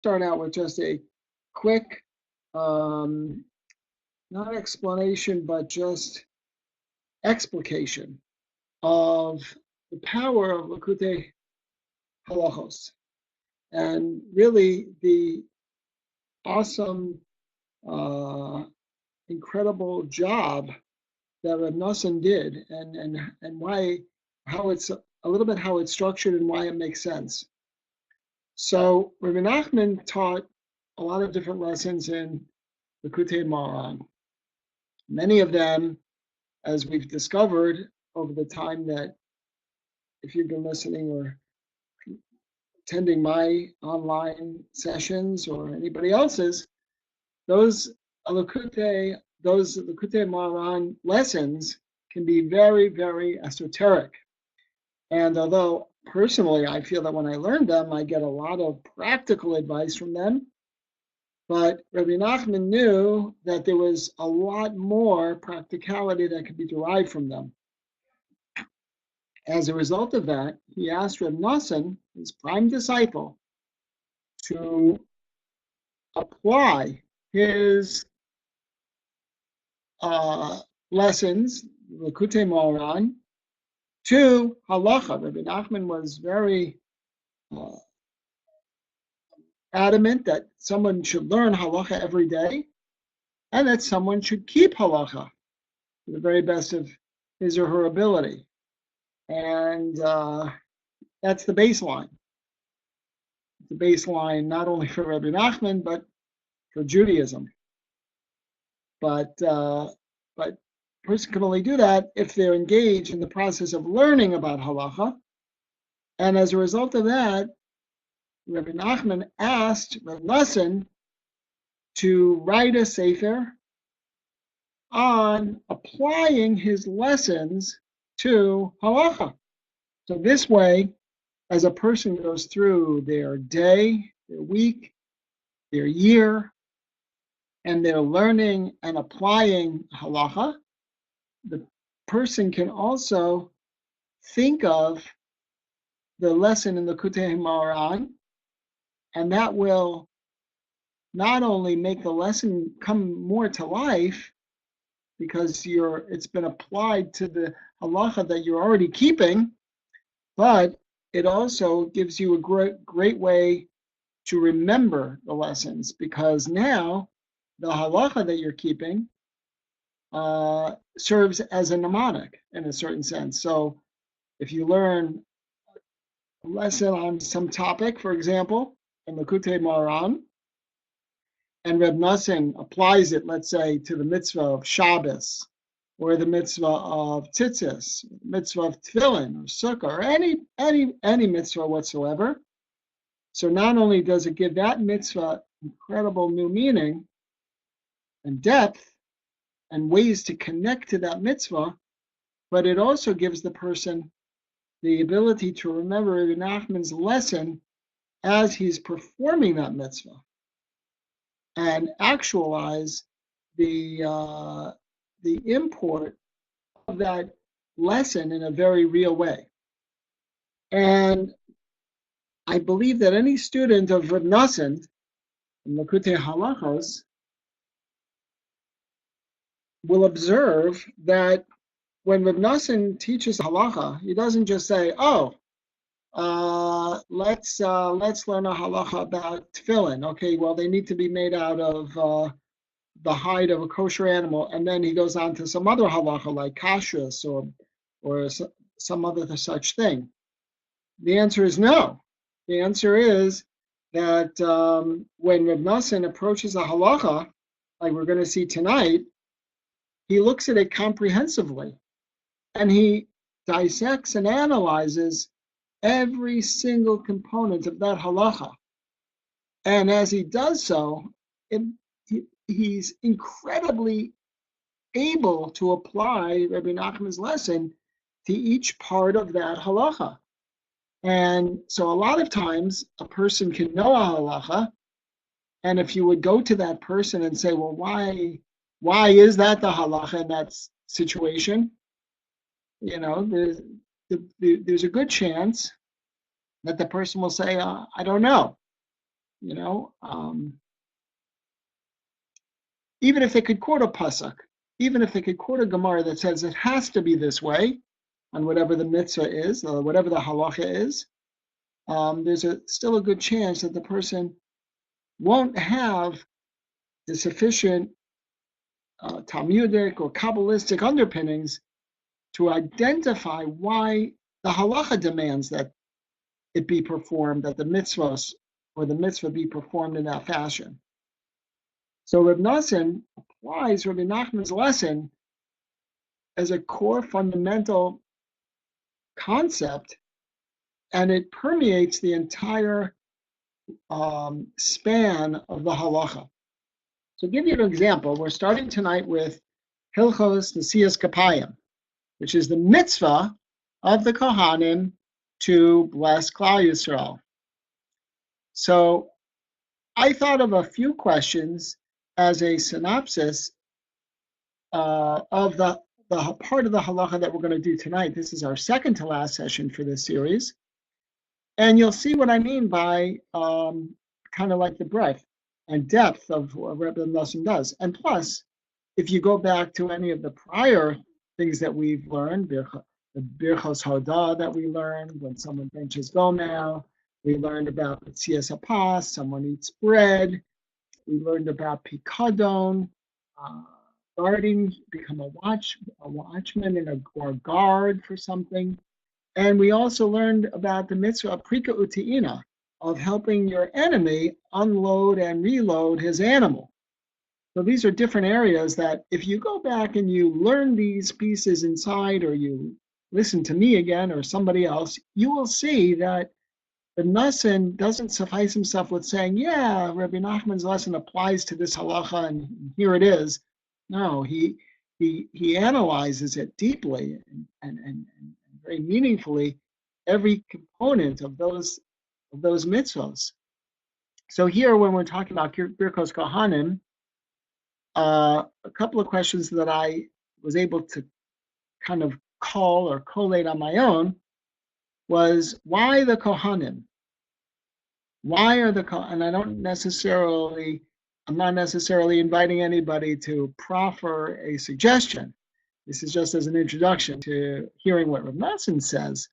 start out with just a quick, not explanation, but just explication of the power of Likutei Halachos, and really the awesome, incredible job that Reb Noson did, and why, how it's a little bit how it's structured and why it makes sense. So Rebbe Nachman taught a lot of different lessons in Likutei Moharan. Many of them, as we've discovered over the time that, if you've been listening or attending my online sessions or anybody else's, those Likutei Moharan lessons can be very, very esoteric. And although personally I feel that when I learn them, I get a lot of practical advice from them, but Rebbe Nachman knew that there was a lot more practicality that could be derived from them. As a result of that, he asked Reb Noson, his prime disciple, to apply his lessons, Likutei Moharan, to halacha. Rebbe Nachman was very adamant that someone should learn halacha every day, and that someone should keep halacha to the very best of his or her ability. And that's the baseline. The baseline not only for Rebbe Nachman, but for Judaism. But a person can only do that if they're engaged in the process of learning about halacha. And as a result of that, Rebbe Nachman asked Reb Noson to write a sefer on applying his lessons to halacha. So this way, as a person goes through their day, their week, their year, and they're learning and applying halacha, the person can also think of the lesson in the Likutei Moharan, and that will not only make the lesson come more to life, because it's been applied to the halacha that you're already keeping, but it also gives you a great way to remember the lessons, because now the halacha that you're keeping serves as a mnemonic in a certain sense. So if you learn a lesson on some topic, for example, in the Likutei Moharan, and Reb Noson applies it, let's say, to the mitzvah of Shabbos, or the mitzvah of tzitzis, mitzvah of tefillin, or sukkah, or any mitzvah whatsoever. So not only does it give that mitzvah incredible new meaning and depth and ways to connect to that mitzvah, but it also gives the person the ability to remember Rebbe Nachman's lesson as he's performing that mitzvah, and actualize the import of that lesson in a very real way. And I believe that any student of Reb Noson in Likutei Halachos will observe that when Reb Noson teaches halacha, he doesn't just say, "Oh, let's learn a halacha about tefillin. Okay, well, they need to be made out of the hide of a kosher animal," and then he goes on to some other halacha like kashrus or some other such thing. The answer is no. The answer is that when Reb Noson approaches a halacha, like we're going to see tonight, he looks at it comprehensively, and he dissects and analyzes every single component of that halacha. And as he does so, he's incredibly able to apply Rebbe Nachman's lesson to each part of that halacha. And so a lot of times a person can know a halacha, and if you would go to that person and say, well, why is that the halacha in that situation? There's a good chance that the person will say, I don't know. you know, even if they could quote a pasuk, even if they could quote a Gemara that says it has to be this way, on whatever the mitzvah is, or whatever the halacha is, there's still a good chance that the person won't have the sufficient Talmudic or Kabbalistic underpinnings to identify why the halacha demands that it be performed, that the mitzvahs or the mitzvah be performed in that fashion. So Reb Noson applies Rebbe Nachman's lesson as a core fundamental concept, and it permeates the entire span of the halacha. So to give you an example, we're starting tonight with Hilchos Nesias Kapayim, which is the mitzvah of the Kohanim to bless Klal Yisrael. So I thought of a few questions as a synopsis of the part of the halacha that we're going to do tonight. This is our second to last session for this series. And you'll see what I mean by kind of like the breadth and depth of what Rebbe Noson does. And plus, if you go back to any of the prior things that we've learned, the Birchos Hodah that we learned when someone benches Gomel, we learned about the Tzias Hapas, someone eats bread, we learned about Pikadon, guarding, become a watchman or guard for something. And we also learned about the mitzvah of Prika Uti'ina, of helping your enemy unload and reload his animal. So these are different areas that if you go back and you learn these pieces inside, or you listen to me again or somebody else, you will see that the Noson doesn't suffice himself with saying, yeah, Rebbe Nachman's lesson applies to this halacha and here it is. No, he analyzes it deeply and very meaningfully, every component of those mitzvahs. So here, when we're talking about Birkos Kohanim, a couple of questions that I was able to kind of call or collate on my own was, why the Kohanim? Why are the Kohanim? And I'm not necessarily inviting anybody to proffer a suggestion. This is just as an introduction to hearing what Reb Noson says.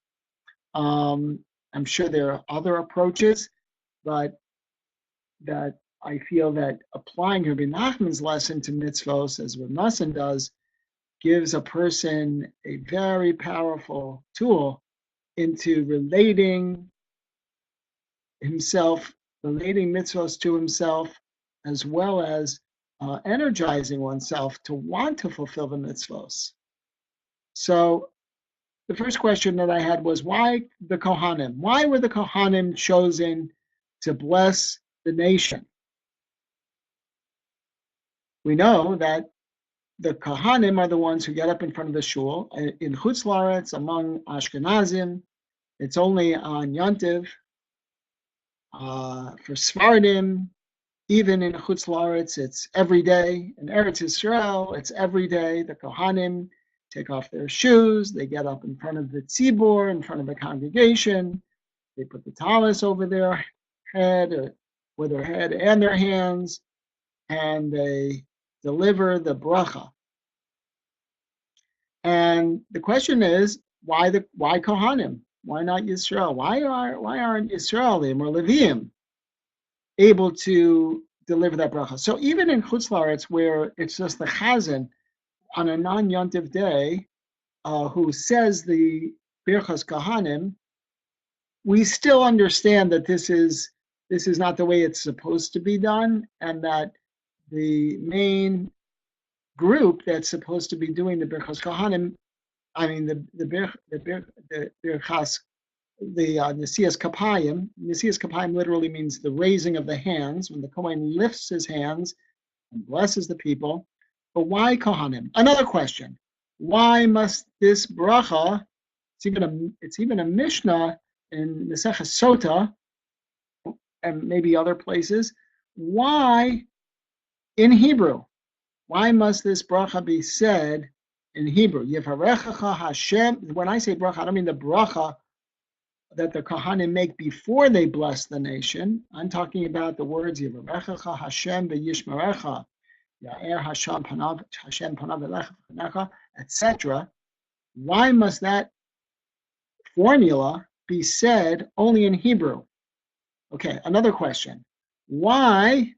I'm sure there are other approaches, but that I feel that applying Rebbe Nachman's lesson to mitzvos, as Reb Noson does, gives a person a very powerful tool into relating mitzvos to himself, as well as energizing oneself to want to fulfill the mitzvos. So the first question that I had was, why the Kohanim? Why were the Kohanim chosen to bless the nation? We know that the Kohanim are the ones who get up in front of the shul. In Chutz La'aretz, among Ashkenazim, it's only on Yontiv. For Sfardim, even in Chutz La'aretz, it's every day. In Eretz Yisrael, it's every day. The Kohanim take off their shoes, they get up in front of the tzibur, in front of the congregation, they put the talis over their head, or with their head and their hands, and they deliver the bracha. And the question is, why Kohanim? Why not Yisrael? Why aren't Yisraelim or Leviim able to deliver that bracha? So even in Chutz La'aretz, where it's just the chazan on a non-yontiv day, who says the Birchas Kohanim, we still understand that this is not the way it's supposed to be done, and that the main group that's supposed to be doing the Birchas Kohanim, the Nesias Kapayim. Nesias Kapayim literally means the raising of the hands, when the Kohen lifts his hands and blesses the people. But why Kohanim? Another question: why must this bracha? It's even a Mishnah in Maseches Sota and maybe other places. Why in Hebrew? Why must this bracha be said in Hebrew? Yevarechecha Hashem. When I say bracha, I don't mean the bracha that the Kohanim make before they bless the nation. I'm talking about the words Yivarechecha Hashem v'yishmerecha, Ya'er Hashem panav elecha, etc. Why must that formula be said only in Hebrew? Okay, another question. Why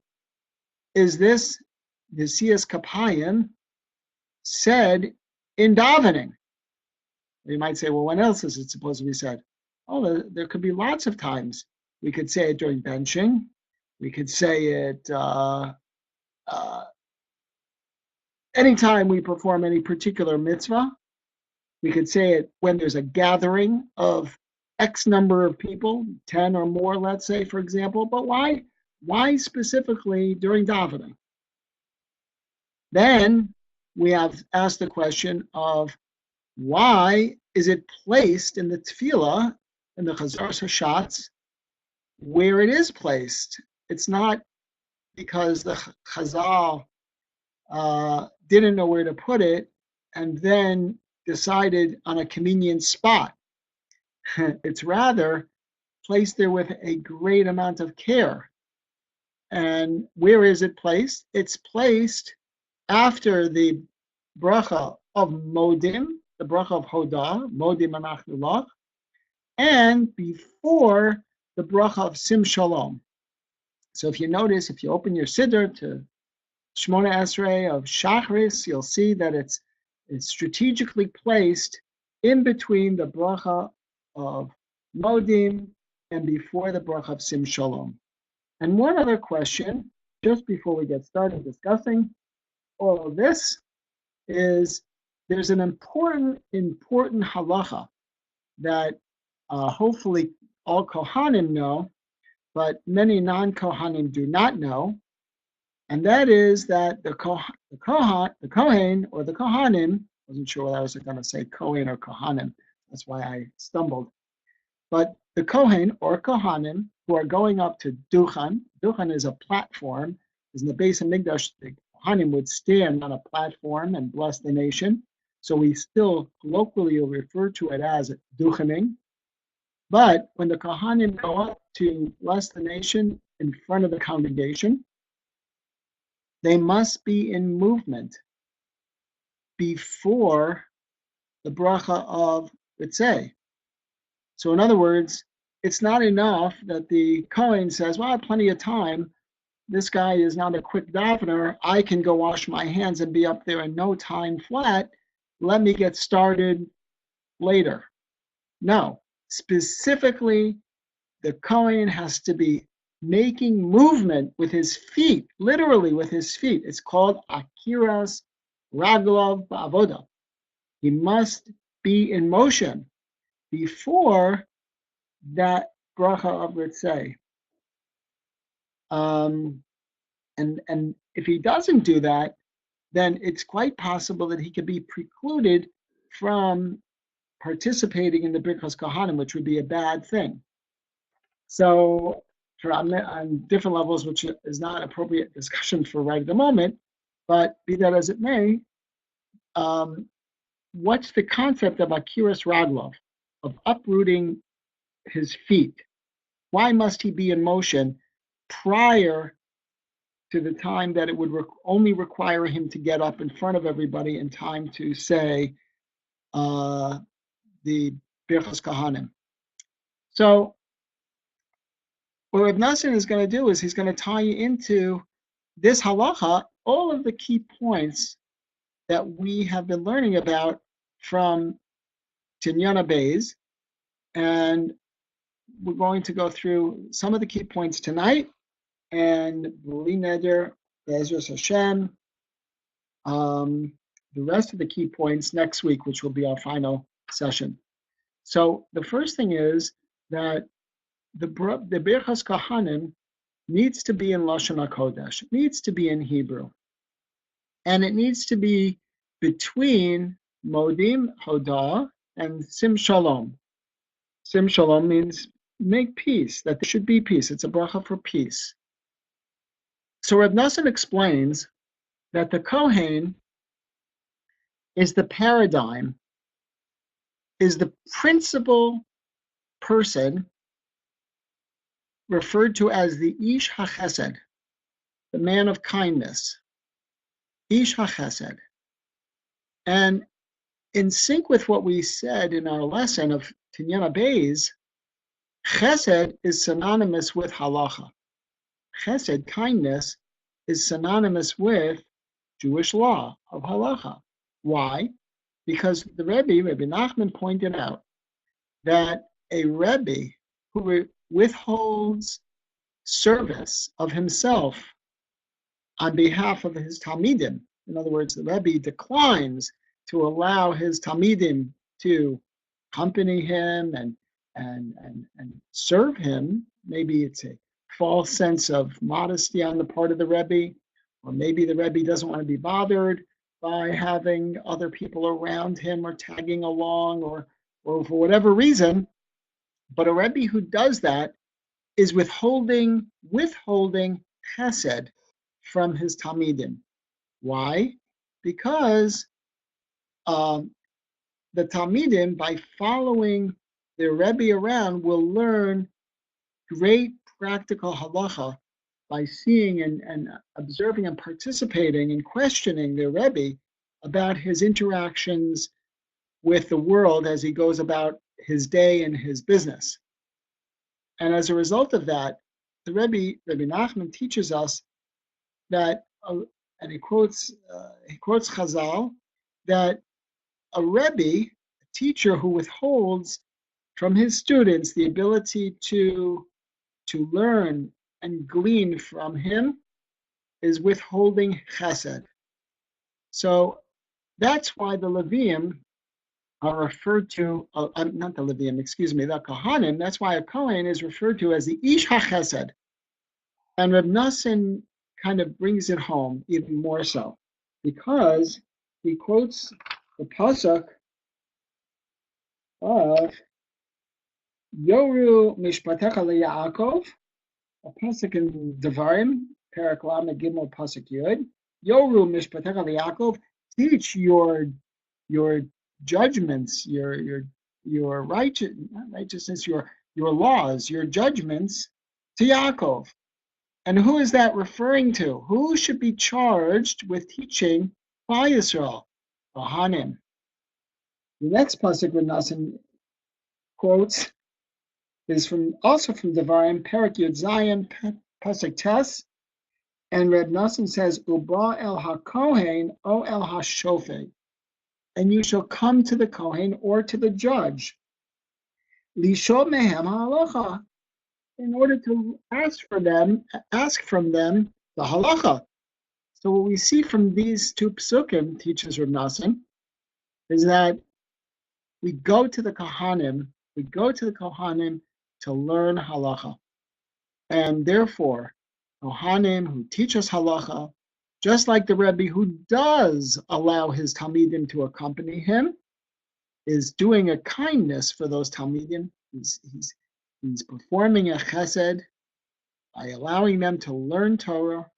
is this Nesias Kapayim said in davening? You might say, well, when else is it supposed to be said? Oh, there could be lots of times. We could say it during benching. We could say it anytime we perform any particular mitzvah. We could say it when there's a gathering of X number of people, 10 or more, let's say, for example. But why? Why specifically during davening? Then we have asked the question of why is it placed in the tefillah, in the Chazar Hashatz, where it is placed? It's not because the Chazal didn't know where to put it and then decided on a convenient spot. It's rather placed there with a great amount of care. And where is it placed? It's placed after the bracha of Modim, the bracha of Hodah, Modim Anachnu Lach, and before the bracha of Sim Shalom. So if you notice, if you open your Siddur to Shmona Esrei of Shachris, you'll see that it's strategically placed in between the bracha of Modim and before the bracha of Sim Shalom. And one other question, just before we get started discussing all of this, is there's an important halacha that hopefully all Kohanim know, but many non-Kohanim do not know, and that is that the Kohen or the Kohanim, wasn't sure whether I was going to say Kohen or Kohanim, that's why I stumbled, but the Kohen or Kohanim who are going up to Duchan is a platform, is in the base of Mikdash, the Kohanim would stand on a platform and bless the nation, so we still colloquially refer to it as Duchaning. But when the Kohanim go up to bless the nation in front of the congregation, they must be in movement before the bracha of Ritzei. So in other words, it's not enough that the Kohen says, well, I have plenty of time. This guy is not a quick davener. I can go wash my hands and be up there in no time flat. Let me get started later. No, specifically, the Kohen has to be making movement with his feet, literally with his feet. It's called Akiras Raglov Ba'avoda. He must be in motion before that bracha of Ritzei. And if he doesn't do that, then it's quite possible that he could be precluded from participating in the Birkas Kohanim, which would be a bad thing. So on different levels, which is not appropriate discussion for right at the moment, but be that as it may, what's the concept of Akiras Raglov, of uprooting his feet? Why must he be in motion prior to the time that it would only require him to get up in front of everybody in time to say the Birchas Kohanim? So what Reb Noson is going to do is he's going to tie into this halacha all of the key points that we have been learning about from Tinyana Beis, and we're going to go through some of the key points tonight, and B'li Neder, Be'ezras Hashem, the rest of the key points next week, which will be our final session. So the first thing is that the Birchas Kohanim needs to be in Lashon HaKodesh, it needs to be in Hebrew, and it needs to be between Modim, Hodah, and Sim Shalom. Sim Shalom means make peace, that there should be peace. It's a bracha for peace. So Reb Noson explains that the Kohen is the paradigm, is the principal person referred to as the Ish HaChesed, the man of kindness, Ish HaChesed. And in sync with what we said in our lesson of Tinyana Beis, Chesed is synonymous with halacha. Chesed, kindness, is synonymous with Jewish law of halacha. Why? Because the Rebbe Nachman, pointed out that a Rebbe who withholds service of himself on behalf of his Talmidim, in other words, the Rebbe declines to allow his Talmidim to accompany him and serve him. Maybe it's a false sense of modesty on the part of the Rebbe, or maybe the Rebbe doesn't want to be bothered by having other people around him or tagging along, or for whatever reason. But a Rebbe who does that is withholding chesed from his Talmidim. Why? Because the Talmidim, by following their Rebbe around, will learn great practical halacha by seeing and observing and participating and questioning their Rebbe about his interactions with the world as he goes about his day and his business. And as a result of that, the Rebbe Nachman teaches us that, and he quotes Chazal, that a Rebbe, a teacher who withholds from his students the ability to learn and glean from him, is withholding chesed. So that's why the Leviim are referred to, not the Leviim, excuse me, the Kohanim. That's why a Kohen is referred to as the Ish HaChesed. And Reb Noson kind of brings it home even more so, because he quotes the pasuk of Yoru Mishpatecha LeYaakov, a pasuk in Devarim, Perek Lamed Gimel pasuk Yud. Yoru Mishpatecha LeYaakov, teach your judgments, your righteousness, your laws, your judgments to Yaakov. And who is that referring to? Who should be charged with teaching Klal Yisrael? Kohanim. The next pasuk Reb Noson quotes is also from Devarim, Perek Yud Zayin, pasuk Tes, and Reb Noson says, "Uba el haKohen o el haShofet," and you shall come to the Kohen or to the judge, Lishol mehem halacha, in order to ask from them the halacha. So what we see from these two psukim, teaches Reb Noson, is that we go to the Kohanim to learn halacha. And therefore, Kohanim who teach us halacha, just like the Rebbe who does allow his Talmidim to accompany him, is doing a kindness for those Talmidim. He's performing a chesed by allowing them to learn Torah.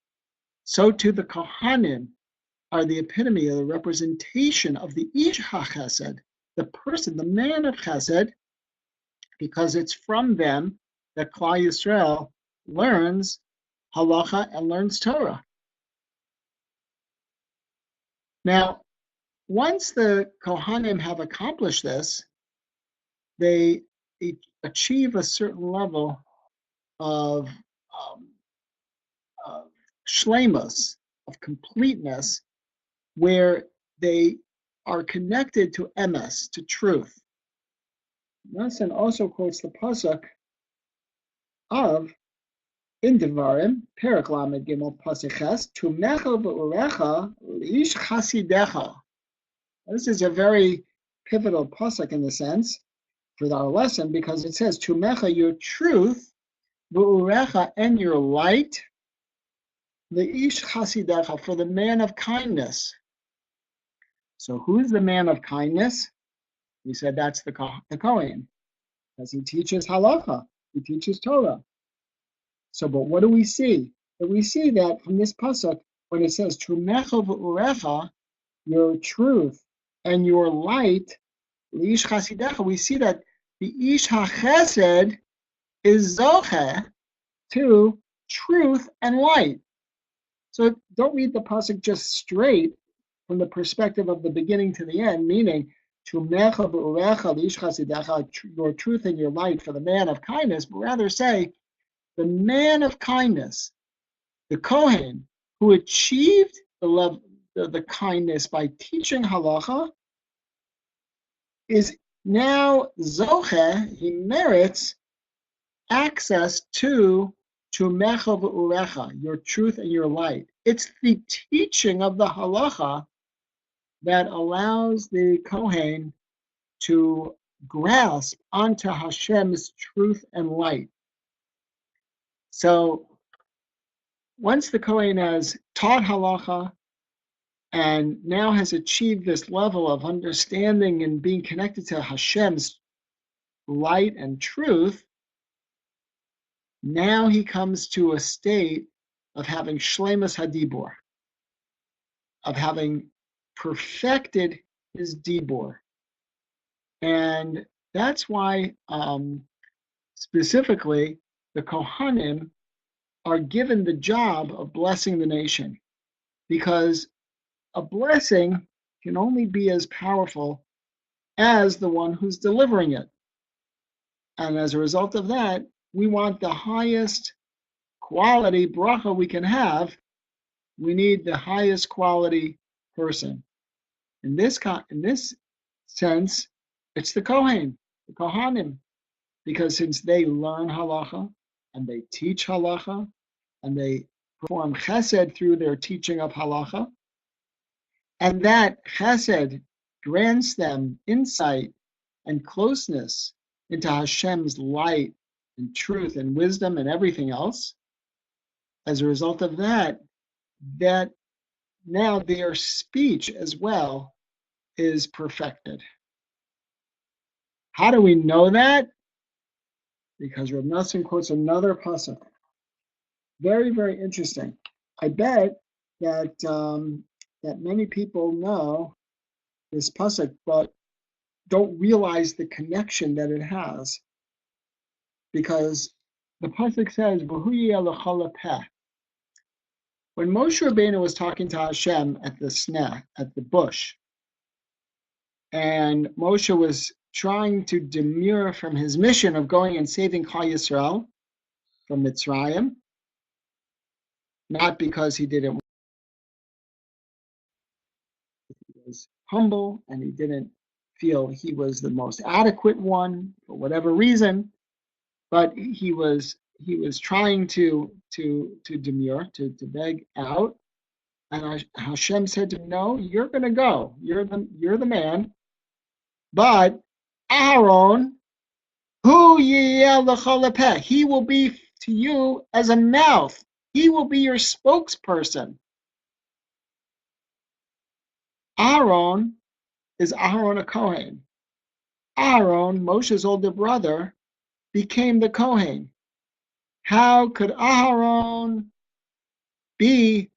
So too the Kohanim are the epitome of the representation of the Ish HaChesed, the person, the man of chesed, because it's from them that Klal Yisrael learns halacha and learns Torah. Now, once the Kohanim have accomplished this, they achieve a certain level of shleimus, of completeness, where they are connected to emes, to truth. Noson also quotes the pasuk of in Devarim, Perek Lamed Gimel pasuk Ches, Tumecha v'urecha liish chasidecha. This is a very pivotal pasuk in the sense for our lesson, because it says Tumecha, your truth, v'urecha, and your light, liish chasidecha, for the man of kindness. So who's the man of kindness? We said that's the Kohen, because he teaches halacha, he teaches Torah. So, but what do we see? But we see that from this pasuk, when it says Trumecha v'urecha, your truth and your light, liish chasidecha, we see that the Ish HaChesed is Zoche to truth and light. So don't read the pasuk just straight from the perspective of the beginning to the end, meaning your truth and your light for the man of kindness, but rather say the man of kindness, the Kohen, who achieved the kindness by teaching halacha, is now Zoche, he merits access to Tumecha v'urecha, your truth and your light. It's the teaching of the halacha that allows the Kohen to grasp onto Hashem's truth and light. So once the Kohen has taught halacha and now has achieved this level of understanding and being connected to Hashem's light and truth, now he comes to a state of having shleimus hadibur, of having perfected his dibur. And that's why specifically the Kohanim are given the job of blessing the nation, because a blessing can only be as powerful as the one who's delivering it. And as a result of that, we want the highest quality bracha we can have. We need the highest quality person. In this sense, it's the Kohen, the Kohanim, because since they learn halacha and they teach halacha and they perform chesed through their teaching of halacha, and that chesed grants them insight and closeness into Hashem's light and truth and wisdom and everything else. As a result of that now their speech as well is perfected. How do we know that? Because Reb Noson quotes another pasuk. Very, very interesting. I bet that that many people know this pasuk, but don't realize the connection that it has. Because the pasuk says, when Moshe Rabbeinu was talking to Hashem at the sneh, at the bush, and Moshe was trying to demur from his mission of going and saving Klal Yisrael from Mitzrayim, not because he didn't, he was humble and he didn't feel he was the most adequate one for whatever reason, but he was trying to demur, to beg out, and Hashem said to him, "No, you're going to go. You're the man, but Aaron, hu yiyeh lecha lepeh, he will be to you as a mouth. He will be your spokesperson." Aaron is Aaron a Kohen. Aaron, Moshe's older brother, became the Kohen. How could Aaron be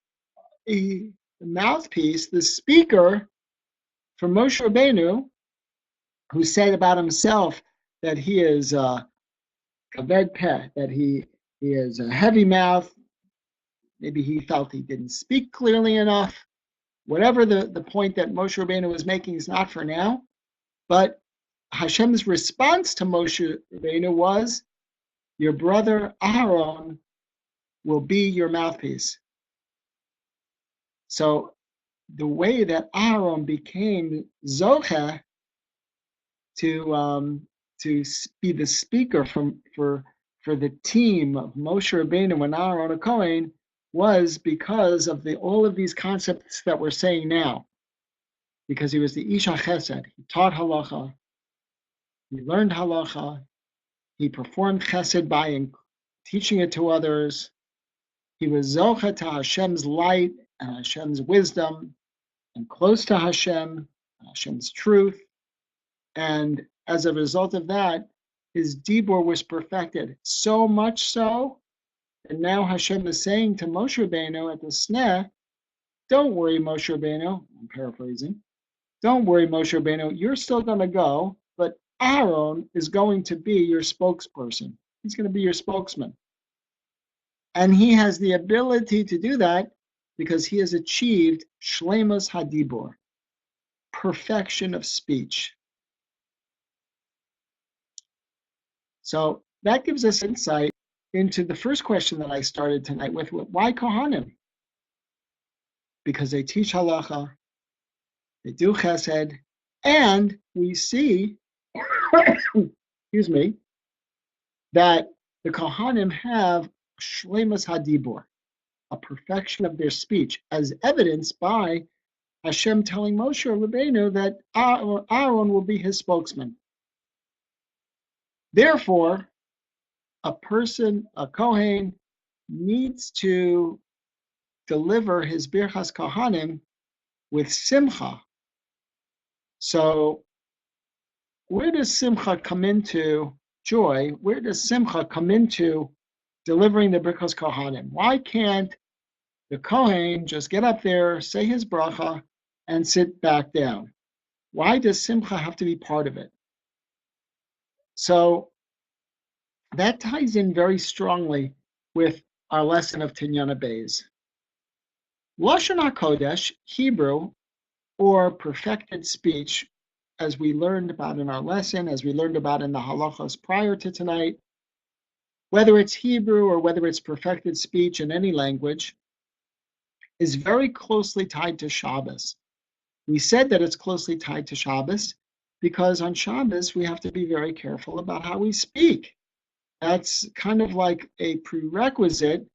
the mouthpiece, the speaker for Moshe Rabbeinu, who said about himself that he is kaved peh, that he is a heavy mouth? Maybe he felt he didn't speak clearly enough. Whatever the point that Moshe Rabbeinu was making is not for now. But Hashem's response to Moshe Rabbeinu was, your brother Aaron will be your mouthpiece. So the way that Aaron became Zoche to be the speaker for the team of Moshe Rabbeinu and Aaron a Kohen was because of all of these concepts that we're saying now. Because he was the Ish HaChesed. He taught halacha. He learned halacha. He performed chesed by teaching it to others. He was zocha to Hashem's light and Hashem's wisdom, and close to Hashem, Hashem's truth. And as a result of that, his dibur was perfected. So much so, and now Hashem is saying to Moshe Rabbeinu at the sneh, don't worry, Moshe Rabbeinu, I'm paraphrasing, don't worry, Moshe Rabbeinu, you're still going to go, but Aaron is going to be your spokesperson. He's going to be your spokesman. And he has the ability to do that because he has achieved Shleimus Hadibor, perfection of speech. So that gives us insight into the first question that I started tonight with. Why Kohanim? Because they teach halacha, they do chesed, and we see, excuse me, that the Kohanim have Shleimus Hadibor, a perfection of their speech, as evidenced by Hashem telling Moshe Rabbeinu that Aaron will be his spokesman. Therefore, a person, a Kohen, needs to deliver his Birchas Kohanim with simcha. So where does simcha come into joy? Where does simcha come into delivering the Birchas Kohanim? Why can't the Kohen just get up there, say his bracha, and sit back down? Why does simcha have to be part of it? So that ties in very strongly with our lesson of Tinyana Beis. Lashon HaKodesh, Hebrew, or perfected speech, as we learned about in our lesson, as we learned about in the halachos prior to tonight, whether it's Hebrew or whether it's perfected speech in any language, is very closely tied to Shabbos. We said that it's closely tied to Shabbos because on Shabbos we have to be very careful about how we speak. That's kind of like a prerequisite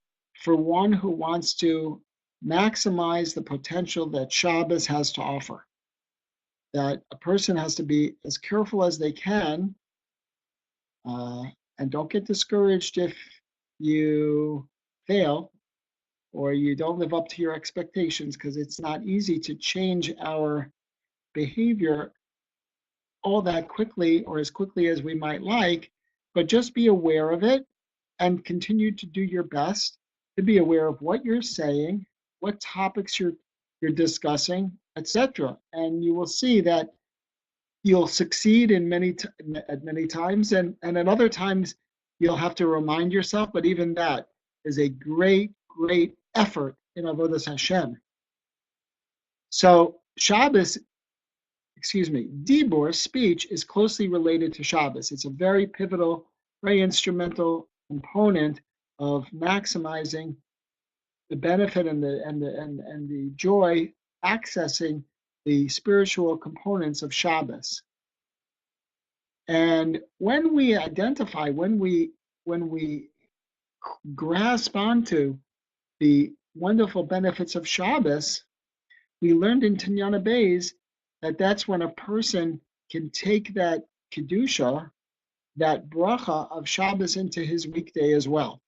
for one who wants to maximize the potential that Shabbos has to offer. That a person has to be as careful as they can, and don't get discouraged if you fail or you don't live up to your expectations, because it's not easy to change our behavior all that quickly or as quickly as we might like, but just be aware of it and continue to do your best to be aware of what you're saying, what topics you're discussing, etc. And you will see that you'll succeed in many times, and at other times you'll have to remind yourself, but even that is a great effort in Avodas Hashem. So Dibur, speech, is closely related to Shabbos. It's a very pivotal, very instrumental component of maximizing the benefit and the joy, accessing the spiritual components of Shabbos. And when we identify, when we grasp onto the wonderful benefits of Shabbos, we learned in Tinyana Beis that that's when a person can take that kedusha, that bracha of Shabbos, into his weekday as well.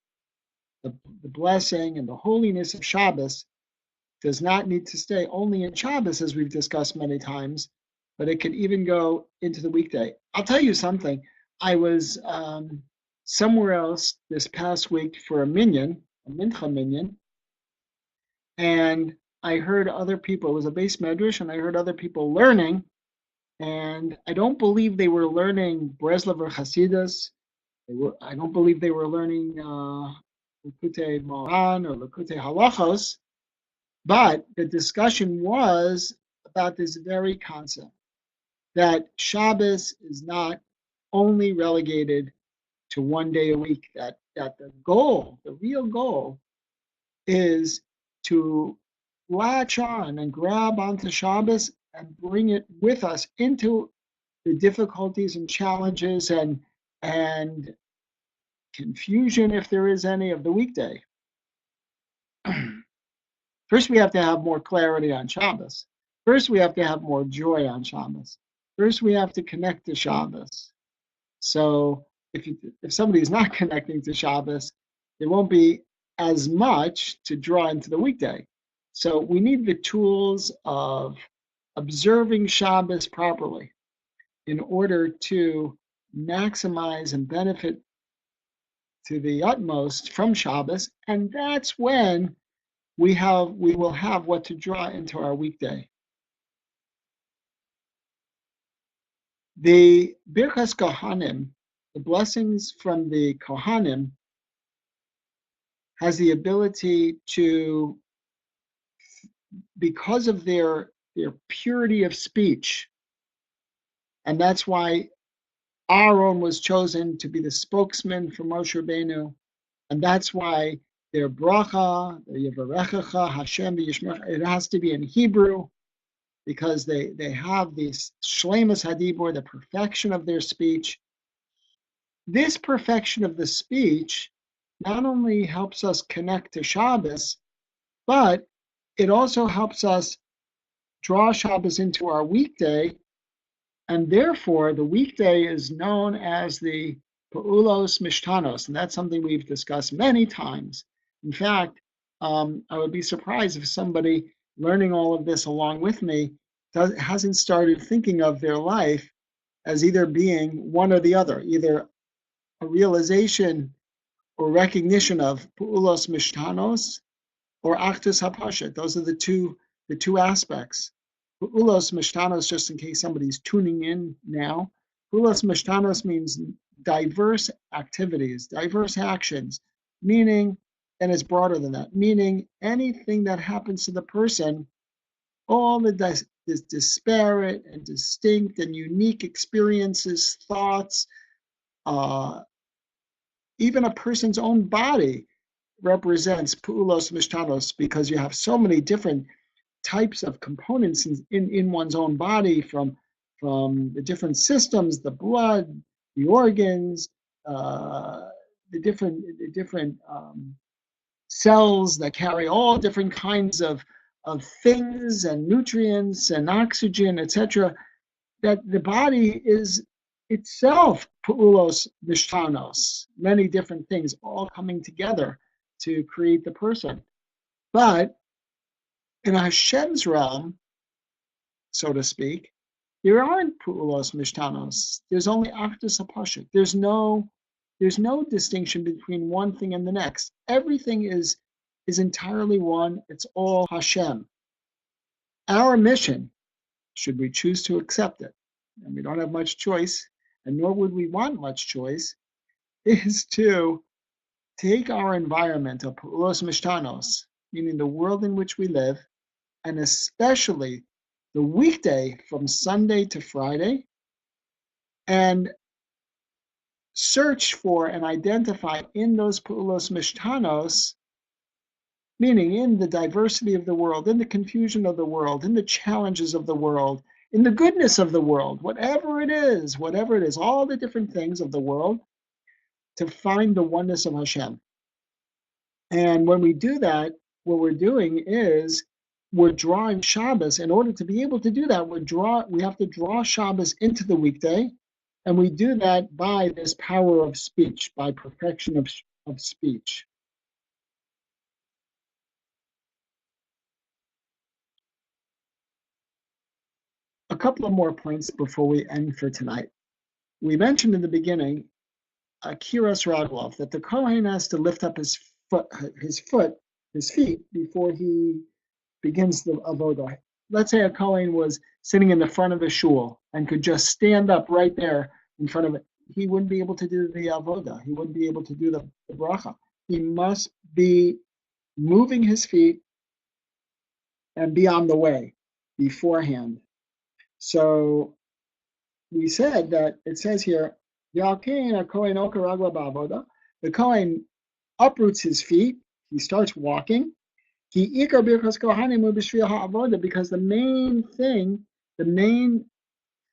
The blessing and the holiness of Shabbos does not need to stay only in Shabbos, as we've discussed many times, but it can even go into the weekday. I'll tell you something. I was somewhere else this past week for a mincha minyan, and I heard other people, it was a beis medrash, and I heard other people learning, and I don't believe they were learning Breslov or Hasidus. I don't believe they were learning Likutei Moran or Likutei Halachos, but the discussion was about this very concept, that Shabbos is not only relegated to one day a week, that the goal, the real goal, is to latch on and grab onto Shabbos and bring it with us into the difficulties and challenges and confusion, if there is any, of the weekday. First, we have to have more clarity on Shabbos. First, we have to have more joy on Shabbos. First, we have to connect to Shabbos. So if somebody is not connecting to Shabbos, there won't be as much to draw into the weekday. So we need the tools of observing Shabbos properly in order to maximize and benefit to the utmost from Shabbos, and that's when we will have what to draw into our weekday. The Birkas Kohanim, the blessings from the Kohanim, has the ability to, because of their purity of speech, and that's why Aaron was chosen to be the spokesman for Moshe Rabbeinu, and that's why their bracha, the Yevarechecha, Hashem v'Yishmerecha, it has to be in Hebrew, because they have this Shleimus Hadibur, the perfection of their speech. This perfection of the speech not only helps us connect to Shabbos, but it also helps us draw Shabbos into our weekday, and therefore the weekday is known as the Pa'ulos Mishtanos, and that's something we've discussed many times. In fact, I would be surprised if somebody learning all of this along with me hasn't started thinking of their life as either being one or the other, either a realization or recognition of Pa'ulos Mishtanos or Achdus HaPashat. Those are the two aspects. Pa'ulos Mishtanos, just in case somebody's tuning in now, Pa'ulos Mishtanos means diverse activities, diverse actions, meaning, and it's broader than that, meaning anything that happens to the person, all the disparate and distinct and unique experiences, thoughts, even a person's own body represents Pa'ulos Mishtanos, because you have so many different types of components in one's own body, from the different systems, the blood, the organs, the different cells that carry all different kinds of things and nutrients and oxygen, etc. That the body is itself Pa'ulos Mishtanos, many different things all coming together to create the person. But in Hashem's realm, so to speak, there aren't Pa'ulos Mishtanos. There's only Achdus HaPashat. There's no distinction between one thing and the next. Everything is entirely one. It's all Hashem. Our mission, should we choose to accept it, and we don't have much choice, and nor would we want much choice, is to take our environment of Pa'ulos Mishtanos, meaning the world in which we live, and especially the weekday from Sunday to Friday, and search for and identify in those Pa'ulos Mishtanos, meaning in the diversity of the world, in the confusion of the world, in the challenges of the world, in the goodness of the world, whatever it is, all the different things of the world, to find the oneness of Hashem. And when we do that, what we're doing is we're drawing Shabbos. In order to be able to do that, we have to draw Shabbos into the weekday, and we do that by this power of speech, by perfection of speech. A couple of more points before we end for tonight. We mentioned in the beginning, Kiras Raglov, that the Kohen has to lift up his feet before he begins the avodah. Let's say a Kohen was sitting in the front of a shul and could just stand up right there in front of it. He wouldn't be able to do the avodah. He wouldn't be able to do the bracha. He must be moving his feet and be on the way beforehand. So we said that it says here, the Kohen uproots his feet, he starts walking. Because the main thing, the main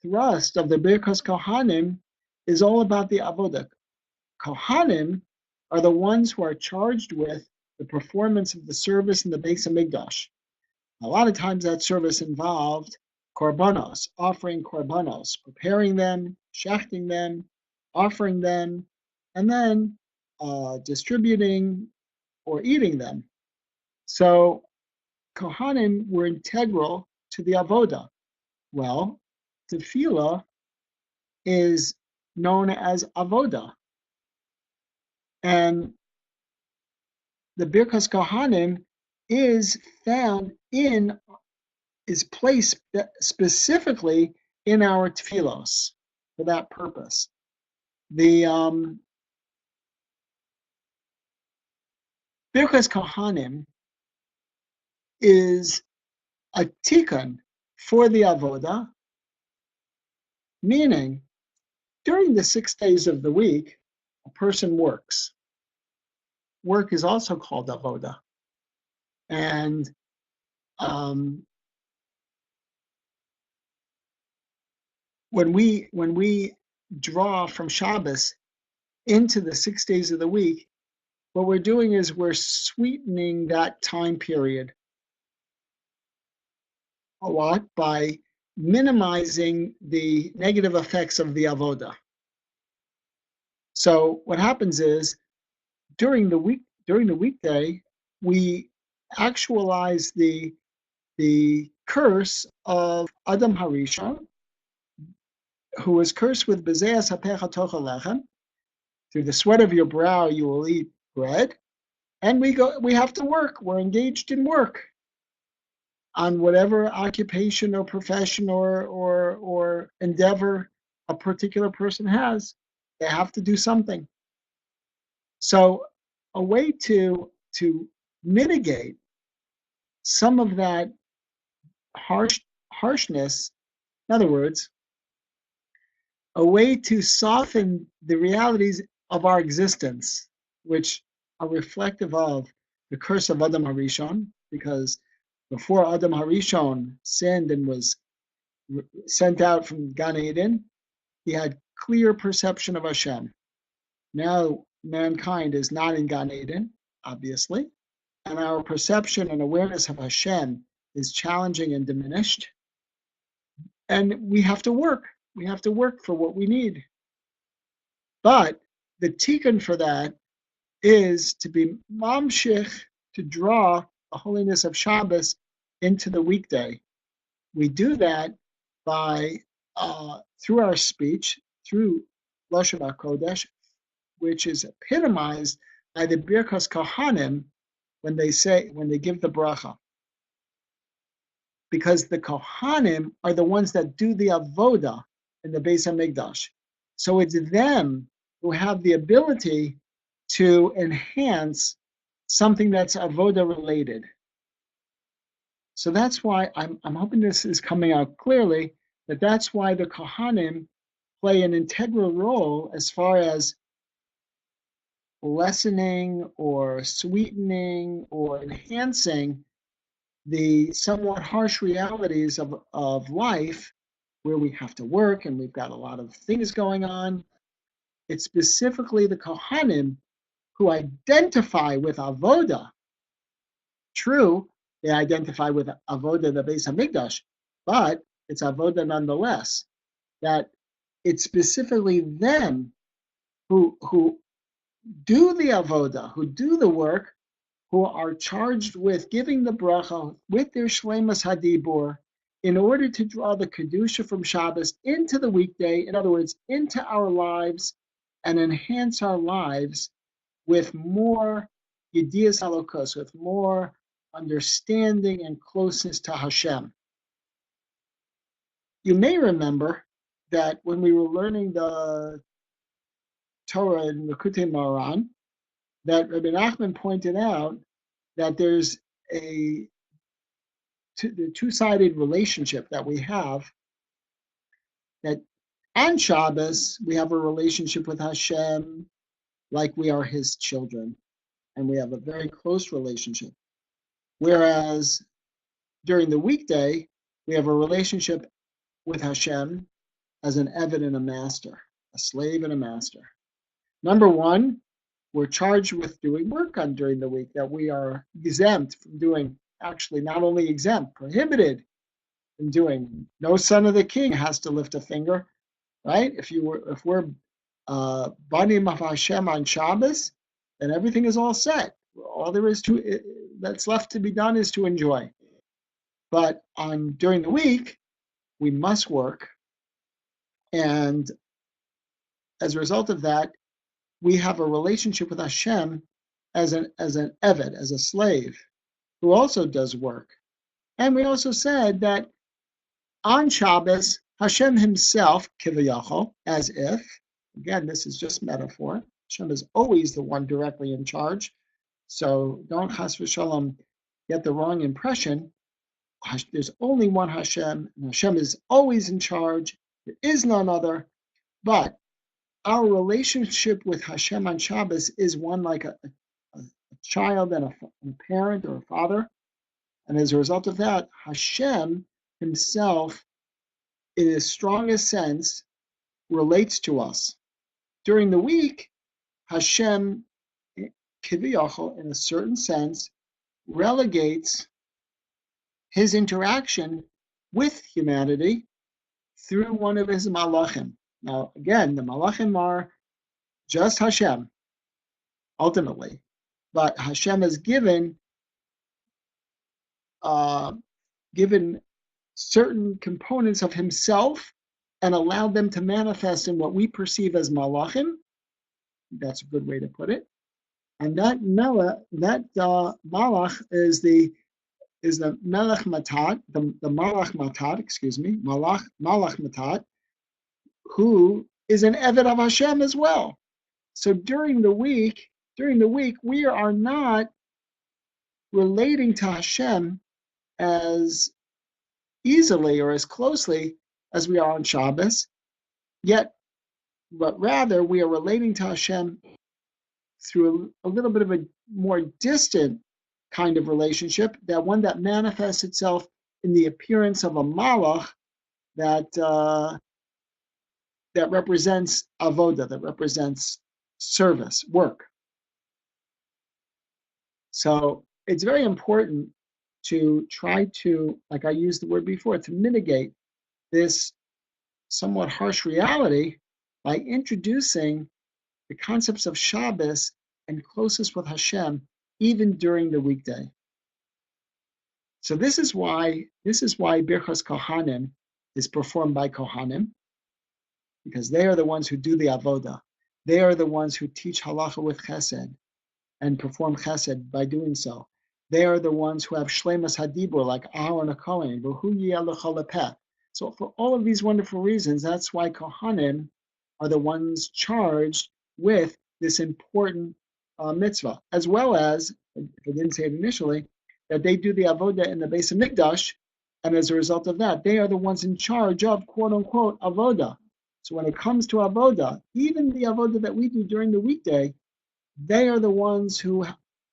thrust of the Birkas Kohanim is all about the avodah. Kohanim are the ones who are charged with the performance of the service in the Beis Hamikdash. A lot of times that service involved korbanos, offering korbanos, preparing them, shechting them, offering them, and then distributing or eating them. So Kohanim were integral to the avodah. Well, tefillah is known as avodah, and the Birkas Kohanim is placed specifically in our tefillos. for that purpose. The Birkas Kohanim is a tikkun for the avoda, meaning during the 6 days of the week, a person works. Work is also called avoda. And when we draw from Shabbos into the 6 days of the week, what we're doing is we're sweetening that time period a lot by minimizing the negative effects of the avoda. So what happens is during the weekday, we actualize the curse of Adam Harishon, who was cursed with Bezeas hapecha tochel lechem. Through the sweat of your brow you will eat bread. And we have to work. We're engaged in work on whatever occupation or profession or endeavor a particular person has. They have to do something. So a way to mitigate some of that harshness, in other words, a way to soften the realities of our existence, which are reflective of the curse of Adam Harishon, because before Adam Harishon sinned and was sent out from Gan Eden, he had clear perception of Hashem. Now mankind is not in Gan Eden, obviously, and our perception and awareness of Hashem is challenging and diminished. And we have to work. We have to work for what we need. But the tikkun for that is to be mamshich, to draw the holiness of Shabbos into the weekday. We do that by through our speech, through Lashon HaKodesh, which is epitomized by the Birkas Kohanim when they give the bracha. Because the Kohanim are the ones that do the avoda in the Beis HaMikdash. So it's them who have the ability to enhance something that's avoda related. So that's why I'm hoping this is coming out clearly, that's why the Kohanim play an integral role as far as lessening or sweetening or enhancing the somewhat harsh realities of life, where we have to work and we've got a lot of things going on. It's specifically the Kohanim who identify with avoda. True, they identify with avoda, the Beis HaMikdash, but it's avoda nonetheless. That it's specifically them who do the avoda, who do the work, who are charged with giving the bracha with their shleimus hadibur in order to draw the kedusha from Shabbos into the weekday, in other words, into our lives, and enhance our lives with more yediyas halokos, with more understanding and closeness to Hashem. You may remember that when we were learning the Torah in Likutei Moharan, that Rebbe Nachman pointed out that there's the two-sided relationship that we have, that on Shabbos we have a relationship with Hashem like we are his children, and we have a very close relationship. Whereas during the weekday, we have a relationship with Hashem as an eved and a master, a slave and a master. Number one, we're charged with doing work on during the week that we are exempt from doing, actually not only exempt, prohibited from doing. No son of the king has to lift a finger, right? If we're banim of Hashem on Shabbos, then everything is all set. All there is that's left to be done is to enjoy. But during the week, we must work, and as a result of that, we have a relationship with Hashem as an eved, as a slave, who also does work. And we also said that on Shabbos, Hashem himself, kivayachol, as if, again, this is just metaphor. Hashem is always the one directly in charge. So don't chas v'shalom get the wrong impression. There's only one Hashem, and Hashem is always in charge. There is none other. But our relationship with Hashem on Shabbos is one like a child and a parent or a father. And as a result of that, Hashem himself, in his strongest sense, relates to us. During the week, Hashem, kiviyachol, in a certain sense, relegates his interaction with humanity through one of his malachim. Now, again, the malachim are just Hashem, ultimately. But Hashem has given certain components of himself and allowed them to manifest in what we perceive as malachim. That's a good way to put it. And that malach is the melech matat, the malach matat, malach matat, who is an eved of Hashem as well. So during the week, we are not relating to Hashem as easily or as closely as we are on Shabbos, but rather we are relating to Hashem through a little bit of a more distant kind of relationship, that one that manifests itself in the appearance of a malach that represents avoda, that represents service, work. So it's very important to try to, like I used the word before, to mitigate this somewhat harsh reality by introducing the concepts of Shabbos and closeness with Hashem even during the weekday. So this is why Birchas Kohanim is performed by Kohanim, because they are the ones who do the avoda. They are the ones who teach halacha with chesed and perform chesed by doing so. They are the ones who have shleimas hadibur, like Aaron and Cohen, v'hu yeh lecha lepeh. So for all of these wonderful reasons, that's why Kohanim are the ones charged with this important mitzvah, as well as, if I didn't say it initially, that they do the avoda in the Beis Hamikdash, and as a result of that, they are the ones in charge of quote-unquote avoda. So when it comes to avoda, even the avoda that we do during the weekday, they are the ones who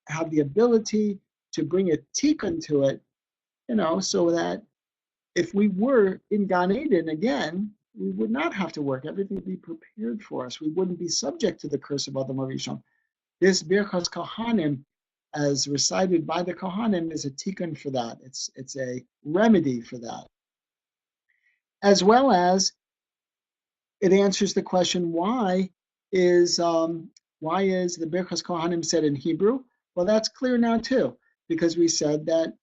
have the ability to bring a tikkun to it, so that if we were in Gan Eden again, we would not have to work. Everything would be prepared for us. We wouldn't be subject to the curse of Adam Arishon. This Birchas Kohanim, as recited by the Kohanim, is a tikkun for that. It's a remedy for that. As well as it answers the question, why is the Birchas Kohanim said in Hebrew? Well, that's clear now too, because we said that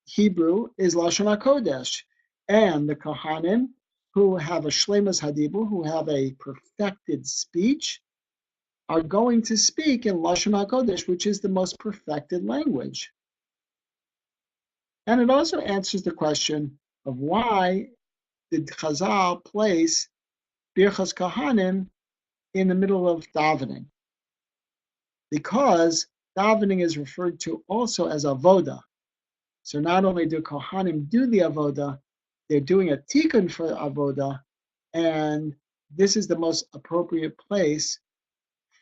Hebrew is Lashon HaKodesh, and the Kohanim, who have a shleimas hadibur, who have a perfected speech, are going to speak in Lashon HaKodesh, which is the most perfected language. And it also answers the question of why did Chazal place Birchas Kohanim in the middle of davening? Because davening is referred to also as avoda. So not only do Kohanim do the avoda, they're doing a tikkun for avoda, and this is the most appropriate place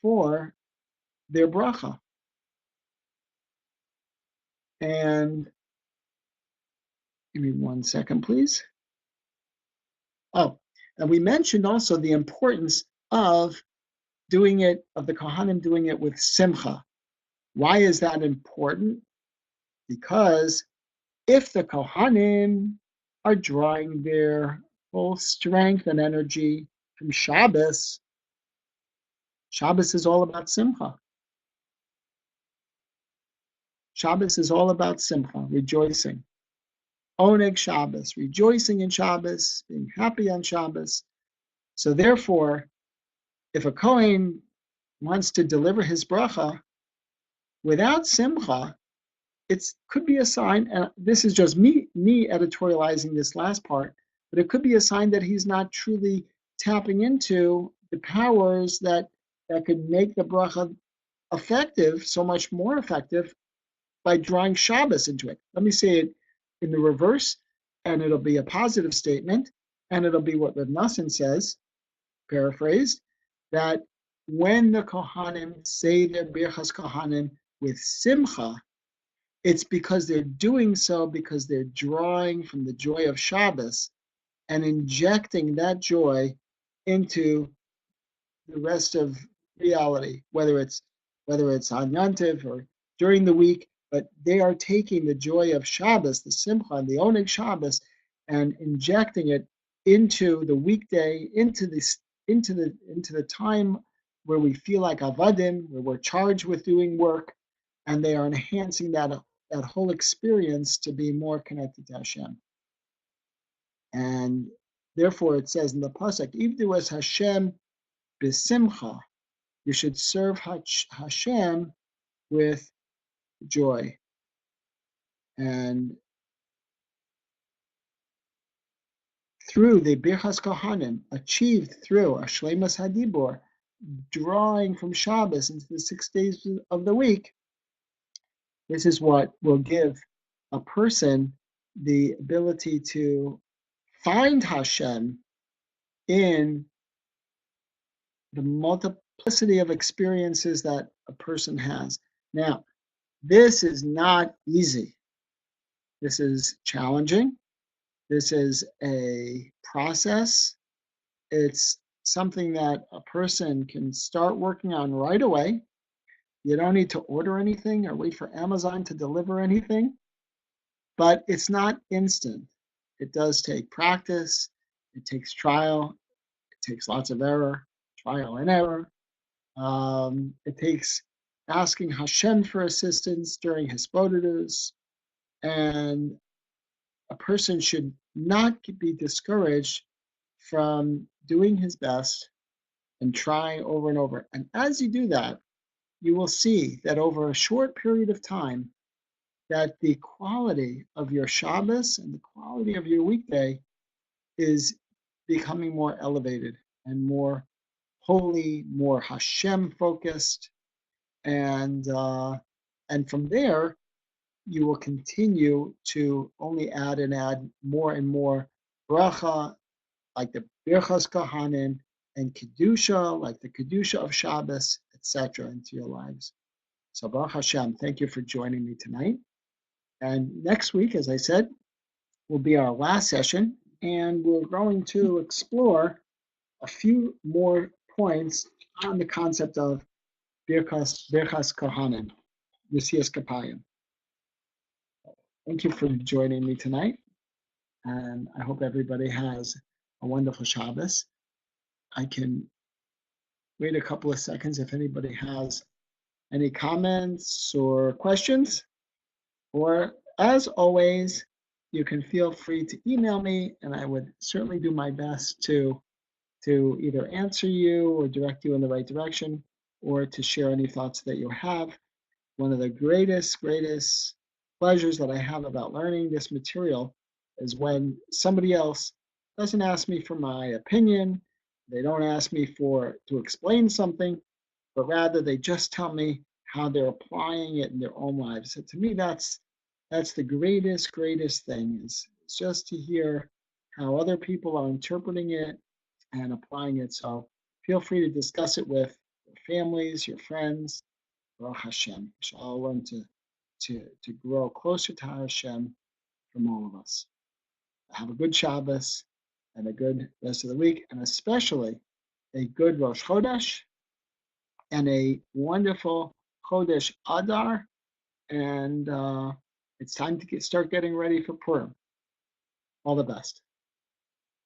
for their bracha. And give me 1 second, please. Oh, and we mentioned also the importance of the Kohanim doing it with simcha. Why is that important? Because if the Kohanim are drawing their full strength and energy from Shabbos, Shabbos is all about simcha. Shabbos is all about simcha, rejoicing. Oneg Shabbos, rejoicing in Shabbos, being happy on Shabbos. So therefore, if a Kohen wants to deliver his bracha without simcha, it could be a sign, and this is just me editorializing this last part, but it could be a sign that he's not truly tapping into the powers that could make the bracha effective, so much more effective, by drawing Shabbos into it. Let me say it in the reverse, and it'll be a positive statement, and it'll be what Reb Noson says, paraphrased, that when the Kohanim say their Birchas Kohanim with Simcha, it's because they're doing so because they're drawing from the joy of Shabbos and injecting that joy into the rest of reality, whether it's on Yontiv or during the week, but they are taking the joy of Shabbos, the Simcha, and the Oneg Shabbos, and injecting it into the weekday, into the time where we feel like avadim, where we're charged with doing work, and they are enhancing that whole experience to be more connected to Hashem. And therefore, it says in the pasuk, "Ivdu es Hashem b'simcha." You should serve Hashem with joy. And through the Birchas Kohanim, achieved through Ashleimas Hadibor, drawing from Shabbos into the 6 days of the week, this is what will give a person the ability to find Hashem in the multiplicity of experiences that a person has. Now, this is not easy. This is challenging. This is a process. It's something that a person can start working on right away. You don't need to order anything or wait for Amazon to deliver anything, but it's not instant. It does take practice. It takes trial. It takes lots of trial and error. It takes asking Hashem for assistance during hisbodedus, and a person should not be discouraged from doing his best and trying over and over. And as you do that, you will see that over a short period of time, that the quality of your Shabbos and the quality of your weekday is becoming more elevated and more holy, more Hashem focused, and from there, you will continue to only add and add more and more bracha, like the Birchas Kohanim, and Kedusha, like the Kedusha of Shabbos, etc., into your lives. So Baruch Hashem, thank you for joining me tonight. And next week, as I said, will be our last session, and we're going to explore a few more points on the concept of Birchas Kohanim, Yesias Kapayim. Thank you for joining me tonight, and I hope everybody has a wonderful Shabbos. I can wait a couple of seconds if anybody has any comments or questions, or as always, you can feel free to email me, and I would certainly do my best to either answer you or direct you in the right direction, or to share any thoughts that you have. One of the greatest pleasures that I have about learning this material is when somebody else doesn't ask me for my opinion, they don't ask me to explain something, but rather they just tell me how they're applying it in their own lives. So to me, that's the greatest thing, is just to hear how other people are interpreting it and applying it. So feel free to discuss it with your families, your friends. Baruch Hashem. We shall all learn to grow closer to Hashem from all of us. Have a good Shabbos and a good rest of the week, and especially a good Rosh Chodesh and a wonderful Chodesh Adar. And it's time to start getting ready for Purim. All the best.